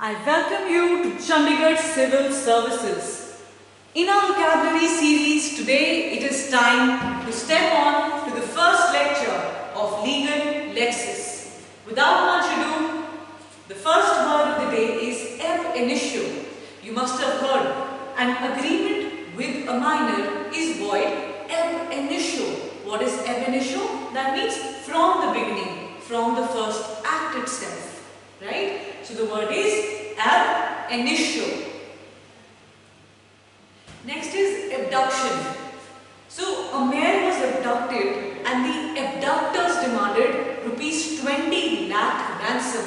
I welcome you to Chandigarh Civil Services. In our vocabulary series today, it is time to step on to the first lecture of Legal Lexis. Without much ado, the first word of the day is ab initio. You must have heard an agreement with a minor is void ab initio. What is ab initio? That means from the beginning, from the first act itself. Right? So the word is ab initio. Next is abduction. So a man was abducted and the abductors demanded rupees 20 lakh ransom.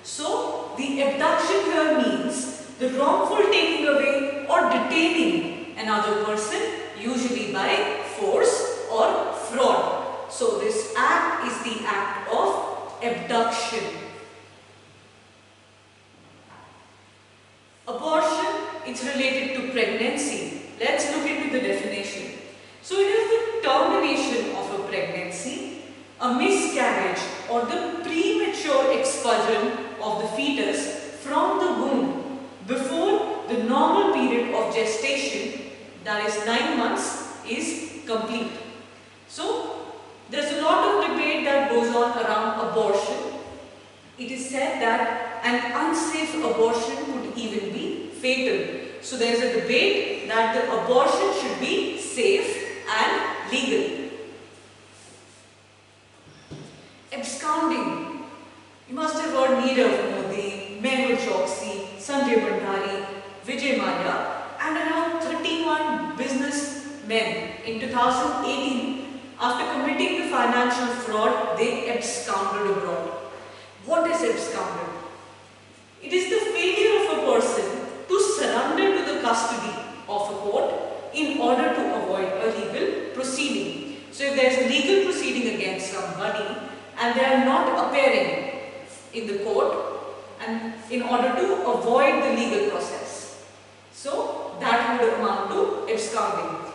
So the abduction here means the wrongful taking away or detaining another person, usually by force or fraud. So this act is the act of abduction. Abortion, it's related to pregnancy. Let's look into the definition. So it is the termination of a pregnancy, a miscarriage or the premature expulsion of the fetus from the womb before the normal period of gestation, that is 9 months, is complete. So there's a lot of debate that goes on around abortion. It is said that an unsafe abortion could even be fatal. So there is a debate that the abortion should be safe and legal. Absconding. You must have heard Nirav Modi, Mehul Choksi, Sanjay Bhandari, Vijay Mallya and around 31 businessmen in 2018, after committing the financial fraud, they absconded abroad. What is absconded? It is the failure of a person to surrender to the custody of a court in order to avoid a legal proceeding. So if there is a legal proceeding against somebody and they are not appearing in the court and in order to avoid the legal process, so that would amount to absconding.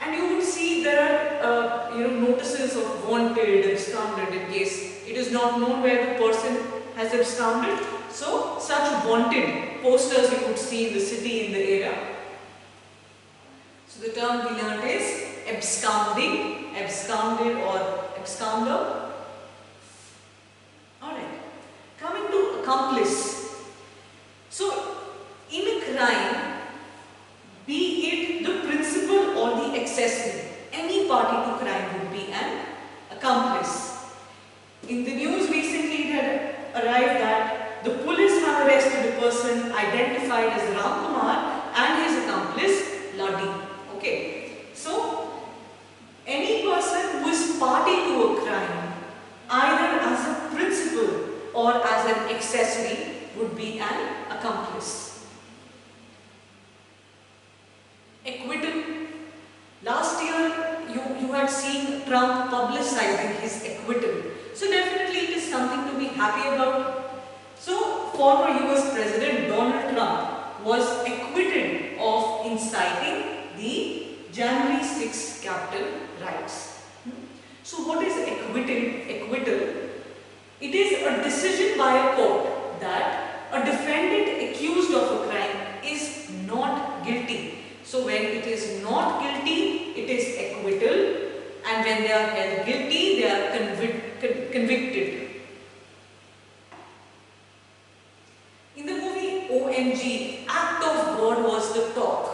And you would see there are notices of wanted, absconded in case it is not known where the person has absconded. So such wanted posters you would see in the city, in the area. So the term we learned is absconding, absconded or absconder. Alright. Coming to accomplice. So in a crime, be it the principal or the accessory, any party to crime would be an accomplice. In the news recently it had arrived that the police have arrested a person identified as Ram Kumar and his accomplice Ladi. Okay. So any person who is party to a crime, either as a principal or as an accessory, would be an accomplice. Acquittal. Last year you had seen Trump publicizing his acquittal. So definitely it is something to be happy about. So former US President Donald Trump was acquitted of inciting the January 6th Capitol riots. So what is acquittal? It is a decision by a court that a defendant accused of a crime is not guilty. So when it is not guilty, it is acquittal, and when they are held guilty, they are convicted. In the movie OMG, act of God was the talk.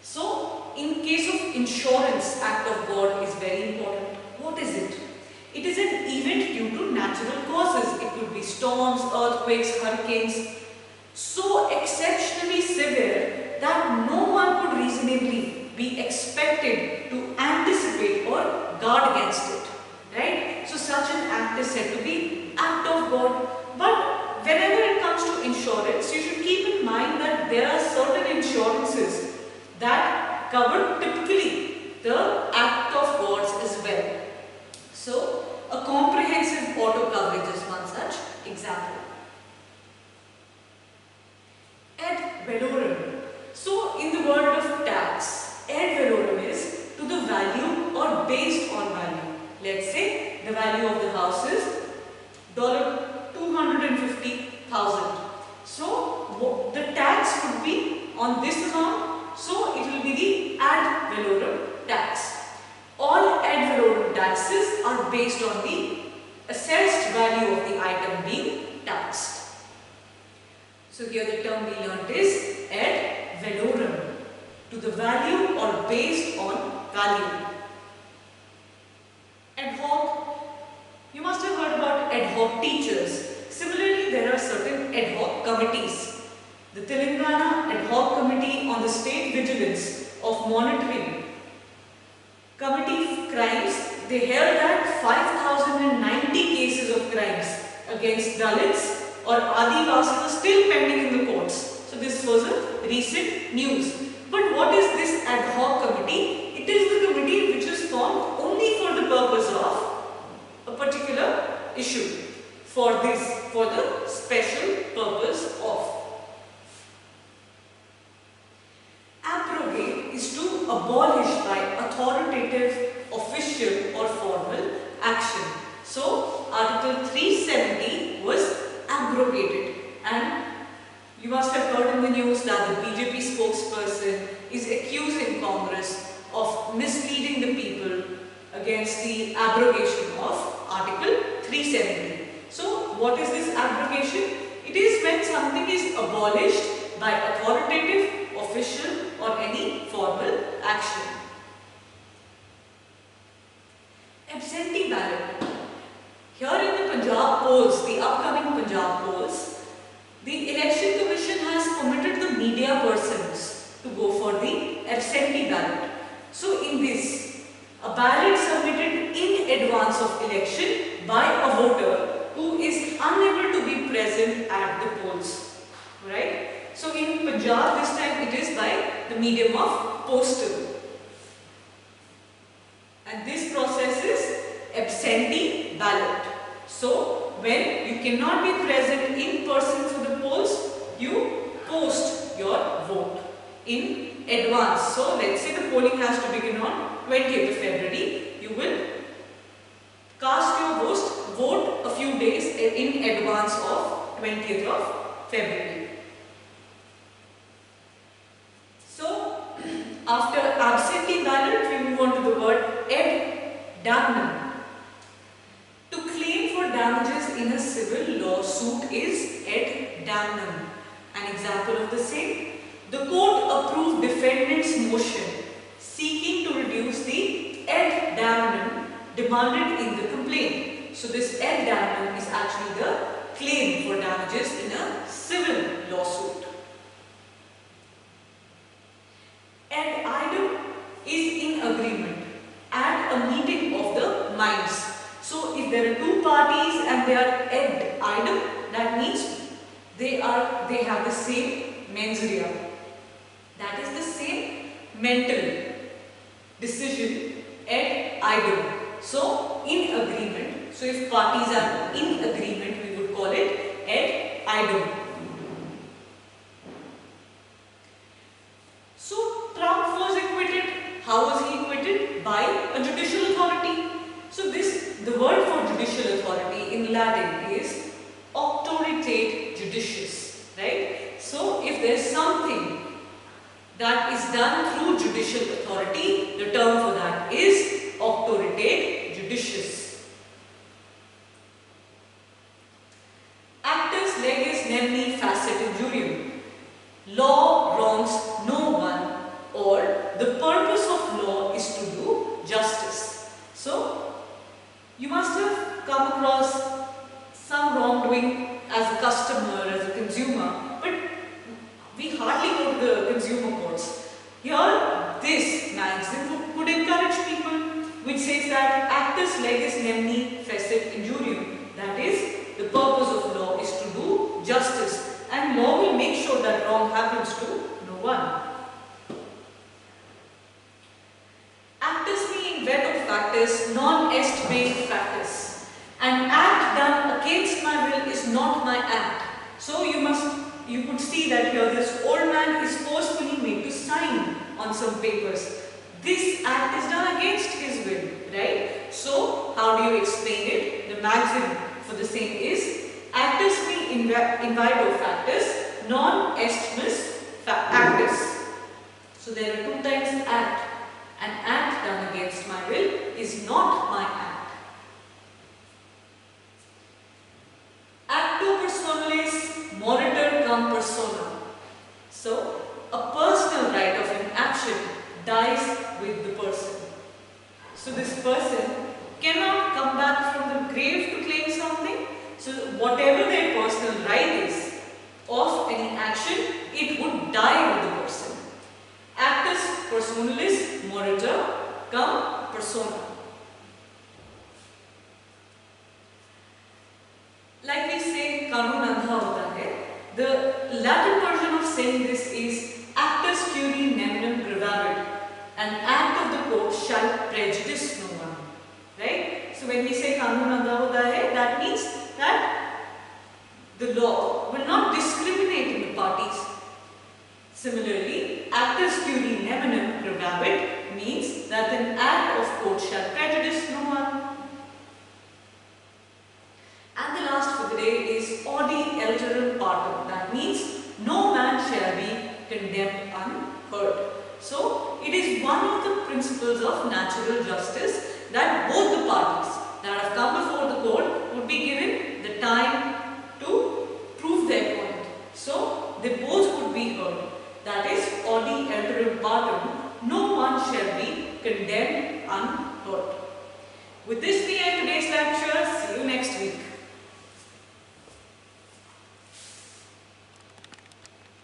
So in case of insurance, act of God is very important. What is it? It is an event due to natural causes. It could be storms, earthquakes, hurricanes, so exceptionally severe that no one could reasonably be expected to anticipate or guard against it. Right? So such an act is said to be act of God. But whenever it comes to insurance, you should keep in mind that there are certain insurances that cover typically the act of gods as well. So a comprehensive auto coverage is one such example. Ad valorem. So in the world of tax, ad valorem is to the value or based on value. Let's say the value of the house is $250,000. on this amount, so it will be the ad valorem tax. All ad valorem taxes are based on the assessed value of the item being taxed. So here the term we learnt is ad valorem, to the value or based on value. Ad hoc, you must have heard about ad hoc teachers. Similarly, there are certain ad hoc committees. The Telangana Ad Hoc Committee on the State Vigilance of Monitoring Committee Crimes, they held that 5,090 cases of crimes against Dalits or Adivasis are still pending in the courts. So this was a recent news. But what is this ad hoc committee? It is the committee which is formed only for the purpose of a particular issue. For the special purpose of. Abrogate is to abolish by authoritative, official or formal action. So, Article 370 was abrogated, and you must have heard in the news that the BJP spokesperson is accusing Congress of misleading the people against the abrogation of Article 370. So, what is this abrogation? It is when something is abolished by authoritative, official or any formal action. Absentee ballot. Here in the Punjab polls, the upcoming Punjab polls, the Election Commission has permitted the media persons to go for the absentee ballot. So in this, a ballot submitted in advance of election by a voter who is unable to be present at the polls, right? So in Punjab this time it is by the medium of postal, and this process is absentee ballot. So when you cannot be present in person for the polls, you post your vote in advance. So let's say the polling has to begin on 20th of February, you will cast your vote a few days in advance of 20th of February. So, after absentee ballot, we move on to the word ad damnum. To claim for damages in a civil lawsuit is ad damnum. An example of the same: the court approved defendant's motion seeking to reduce the ad damnum demanded in the complaint. So this ad damnum is actually the claim for damages in a civil lawsuit. Ad idem is in agreement at a meeting of the minds. So if there are two parties and they are ad idem, that means they have the same mens rea. That is the same mental decision, ad idem. So in agreement. So if parties are in agreement, we would call it ad idem. So Trump was acquitted. How was he acquitted? By a judicial authority. So the word for judicial authority in Latin is auctoritate judicis, right? So if there is something that is done through judicial authority, the term for that is auctoritate judicis. Actus legis nemini facet injurium. Law wrongs no one, or the purpose of law is to do justice. So you must have come across some wrongdoing as a customer, as a consumer, but we hardly go to the consumer courts. Here, this magazine would encourage people, which says that actus legis nemini facet injurium, that is, the purpose of law is to do justice, and law will make sure that wrong happens to no one. Actus me inveto factus non est me factus. An act done against my will is not my act. So you could see that here this old man is forcefully made to sign on some papers. This act is done against his will, right? So how do you explain it? The maxim for the same is actus me invito factus non est me actus. So there are two types of act. An act done against my will is not my act. Actu personalis moritur cum persona. So a personal right of an action dies with the person. So this person cannot come back from the grave to claim something. So whatever their personal right is of any action, it would die with the person. Actus personalis moritur cum persona. Like we say, kanun andha hota hai. The Latin version of saying this is actus curi neminem gravavit. An act of the court shall prejudice no one. Right? So when we say kanun andha hota hai, that means that the law will not discriminate in the parties. Similarly, actus curi neminem gravavit means that an act of court shall prejudice no one. And the last for the day is Audi Alteram Partem. That means no man shall be condemned unheard. So it is one of the principles of natural justice that both the parties that have come before the court would be given the time to prove their point. So they both would be heard. That is Audi Alteram Partem. No one shall be condemned